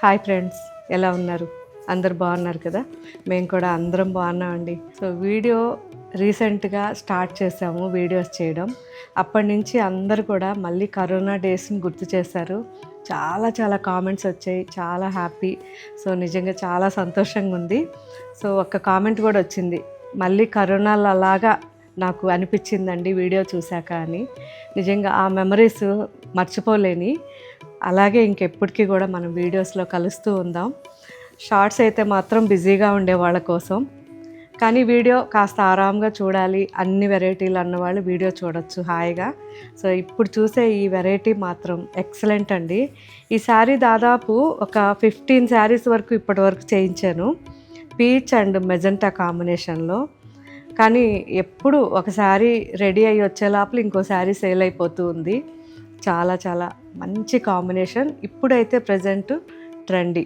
Hi friends, ఎలా ఉన్నారు? అందరు బాగున్నారు కదా? మేము కూడా అందరం బాగున్నామండి. సో వీడియో రీసెంట్గా స్టార్ట్ చేసాము వీడియోస్ చేయడం. అప్పటి నుంచి అందరు కూడా మళ్ళీ కరోనా డేస్ని గుర్తు చేశారు. చాలా చాలా కామెంట్స్ వచ్చాయి, చాలా హ్యాపీ. సో నిజంగా చాలా సంతోషంగా ఉంది. సో ఒక్క కామెంట్ కూడా వచ్చింది, మళ్ళీ కరోనాలో అలాగా నాకు అనిపించిందండి వీడియో చూశాక అని. నిజంగా ఆ మెమరీస్ మర్చిపోలేని. అలాగే ఇంకెప్పటికీ కూడా మనం వీడియోస్లో కలుస్తూ ఉందాం. షార్ట్స్ అయితే మాత్రం బిజీగా ఉండే వాళ్ళ కోసం, కానీ వీడియో కాస్త ఆరాంగా చూడాలి, అన్ని వెరైటీలు అన్నవాళ్ళు వీడియో చూడొచ్చు హాయిగా. సో ఇప్పుడు చూసే ఈ వెరైటీ మాత్రం ఎక్సలెంట్ అండి. ఈ శారీ దాదాపు ఒక 15 శారీస్ వరకు ఇప్పటి వరకు చేయించాను, పీచ్ అండ్ మెజెంటా కాంబినేషన్లో. కానీ ఎప్పుడు ఒక శారీ రెడీ అయ్యి వచ్చే లోపల ఇంకో శారీ సేల్ అయిపోతూ ఉంది. చాలా చాలా మంచి కాంబినేషన్. ఇప్పుడైతే present trendy.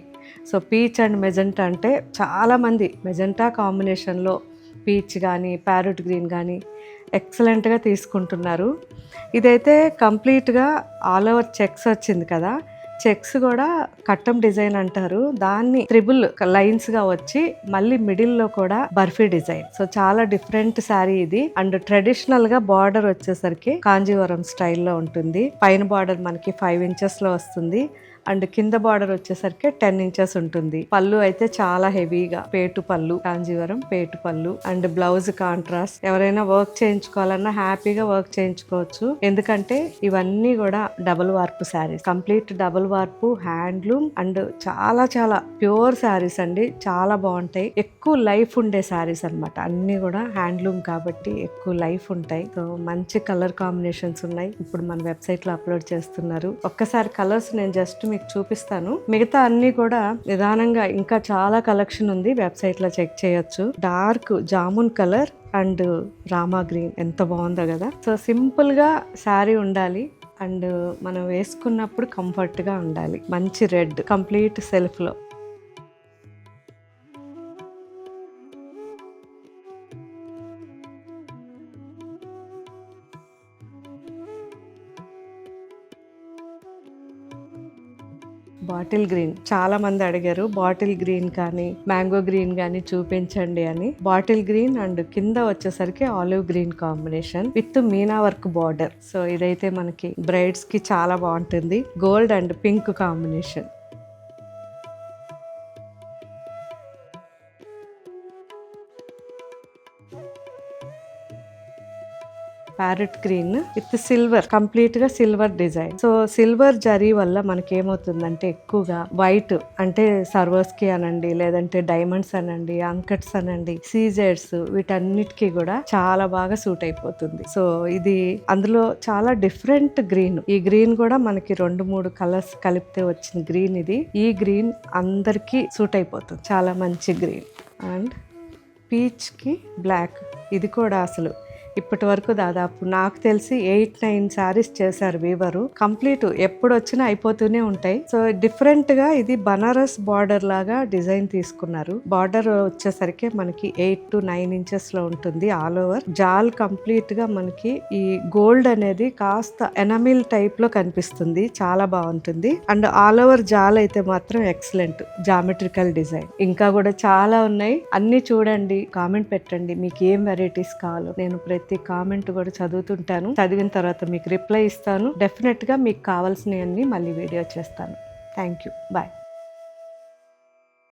So peach and magenta అంటే చాలామంది మెజెంటా కాంబినేషన్లో పీచ్ కానీ ప్యారెట్ గ్రీన్ కానీ ఎక్సలెంట్గా తీసుకుంటున్నారు. ఇదైతే కంప్లీట్గా ఆల్ ఓవర్ చెక్స్ వచ్చింది కదా. చెక్స్ కూడా కట్టం డిజైన్ అంటారు, దాన్ని త్రిబుల్ లైన్స్గా వచ్చి మళ్ళీ మిడిల్లో కూడా బర్ఫీ డిజైన్. సో చాలా డిఫరెంట్ శారీ ఇది. అండ్ ట్రెడిషనల్గా బార్డర్ వచ్చేసరికి కాంజీవరం స్టైల్లో ఉంటుంది. పైన బార్డర్ మనకి 5 ఇంచెస్లో వస్తుంది, అండ్ కింద బార్డర్ వచ్చేసరికి 10 ఇంచెస్ ఉంటుంది. పళ్ళు అయితే చాలా హెవీగా పేటు పళ్ళు, కాంజీవరం పేటు పళ్ళు. And blouse contrast. ఎవరైనా వర్క్ చేయించుకోవాలన్నా హ్యాపీగా వర్క్ చేయించుకోవచ్చు, ఎందుకంటే ఇవన్నీ కూడా డబుల్ వార్పు శారీస్, కంప్లీట్ డబుల్ వార్పు, హ్యాండ్లూమ్ అండ్ చాలా చాలా ప్యూర్ శారీస్ అండి. చాలా బాగుంటాయి, ఎక్కువ లైఫ్ ఉండే శారీస్ అనమాట. అన్ని కూడా హ్యాండ్లూమ్ కాబట్టి ఎక్కువ లైఫ్ ఉంటాయి. సో మంచి కలర్ కాంబినేషన్స్ ఉన్నాయి, ఇప్పుడు మన వెబ్సైట్ లో అప్లోడ్ చేస్తున్నారు. ఒక్కసారి కలర్స్ నేను జస్ట్ మీకు చూపిస్తాను. మిగతా అన్ని కూడా నిదానంగా ఇంకా చాలా కలెక్షన్ ఉంది, వెబ్సైట్ లో చెక్ చేయొచ్చు. Dark jamun colour and Rama green ఎంత బాగుందో కదా. సో సింపుల్ గా శారీ ఉండాలి అండ్ మనం వేసుకున్నప్పుడు కంఫర్ట్ గా ఉండాలి. మంచి రెడ్ కంప్లీట్ సెల్ఫ్ లో. బాటిల్ గ్రీన్ చాలా మంది అడిగారు, బాటిల్ గ్రీన్ కానీ మ్యాంగో గ్రీన్ కానీ చూపించండి అని. బాటిల్ గ్రీన్ అండ్ కింద వచ్చేసరికి olive green combination with meena work border. So ఇదైతే మనకి బ్రైడ్స్ కి చాలా బాగుంటుంది. Gold and pink combination. Parrot green with silver, complete గా silver design. So silver zari వల్ల మనకి ఏమవుతుందంటే ఎక్కువగా వైట్ అంటే సర్వర్స్ కి అనండి, లేదంటే డైమండ్స్ అనండి, అంకట్స్ అనండి, సీజెడ్స్, వీటన్నిటికీ కూడా చాలా బాగా సూట్ అయిపోతుంది. సో ఇది అందులో చాలా డిఫరెంట్ గ్రీన్. ఈ గ్రీన్ కూడా మనకి 2-3 కలర్స్ కలిపితే వచ్చిన గ్రీన్ ఇది. ఈ గ్రీన్ అందరికీ సూట్ అయిపోతుంది, చాలా మంచి గ్రీన్. అండ్ పీచ్ కి బ్లాక్, ఇది కూడా అసలు ఇప్పటి వరకు దాదాపు నాకు తెలిసి 8-9 శారీస్ చేశారు వీవరు. కంప్లీట్ ఎప్పుడు వచ్చినా అయిపోతూనే ఉంటాయి. సో డిఫరెంట్ గా ఇది బనారస్ బార్డర్ లాగా డిజైన్ తీసుకున్నారు. బార్డర్ వచ్చేసరికి మనకి 8 to 9 ఇంచెస్ లో ఉంటుంది ఆల్ ఓవర్. జాల్ కంప్లీట్ గా మనకి ఈ గోల్డ్ అనేది కాస్త ఎనమిల్ టైప్ లో కనిపిస్తుంది, చాలా బాగుంటుంది. అండ్ ఆల్ ఓవర్ జాల్ అయితే మాత్రం ఎక్సలెంట్ జామెట్రికల్ డిజైన్. ఇంకా కూడా చాలా ఉన్నాయి, అన్ని చూడండి, కామెంట్ పెట్టండి మీకు ఏం వెరైటీస్ కావాలో. నేను ప్రతి కామెంట్ కూడా చదువుతుంటాను, చదివిన తర్వాత మీకు రిప్లై ఇస్తాను. డెఫినెట్ గా మీకు కావాల్సినవన్నీ మళ్ళీ వీడియో చేస్తాను. Thank you, bye.